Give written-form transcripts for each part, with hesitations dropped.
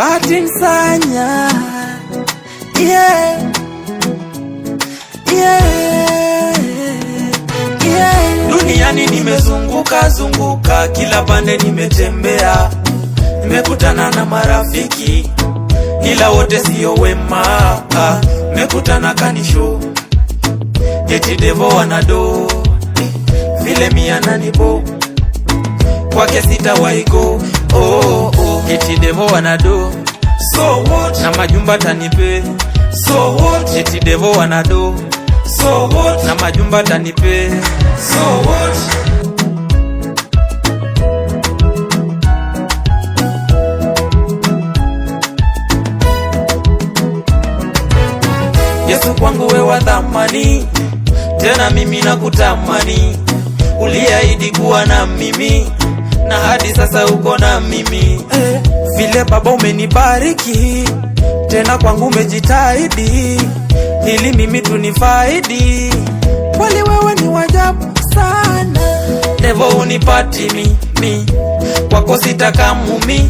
bahati nsanya. Yeah, yeah, yeah. Duniani nimezunguka zunguka, kila pande nimetembea, nimekutana na marafiki ila wote sio wema. Nimekutana kanisho eti devo wanado vile miananibo kwake sitawaigo. Eti devo wanado so what, na majumba tanipe so what. Eti devo wanado so what, na majumba tanipe so what. Yesu kwangu we wa thamani, tena mimi nakutamani. Uliahidi kuwa na mimi, na hadi sasa uko na mimi. Vile Baba umenibariki, tena kwangu umejitahidi, ili mimi tunifaidi. Kweli wewe ni wajabu sana. Devo unipati mi, kwako sitaka mumi.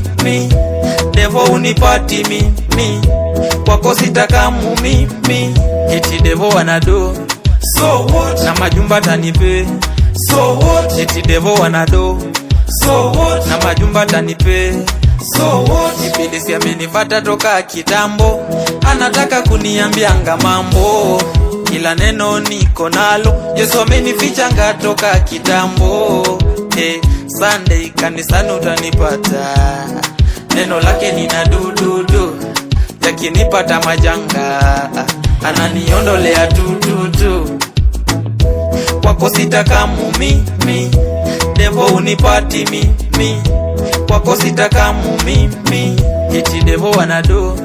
Devo unipati mi, kwako sitaka mumi. Eti devo wanado so what, na majumba tanipe so what. Eti devo wanado so what, na majumba tanipe so what. Ibilisi amenifata toka kitambo, anataka kuniambianga mambo, kila neno niko nalo. Yesu amenificha ngatoka kitambo. Sunday kanisani utanipata, neno lake nina dududu, yakinipata majanga ananiondolea tututu. Kwako sitaka mumi, devo unipati mi, kwako sitaka mumi. Eti devo wanado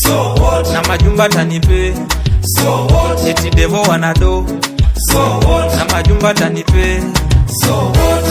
so what, na majumba tanipe so what. Eti devo wanado so what, na majumba tanipe so what.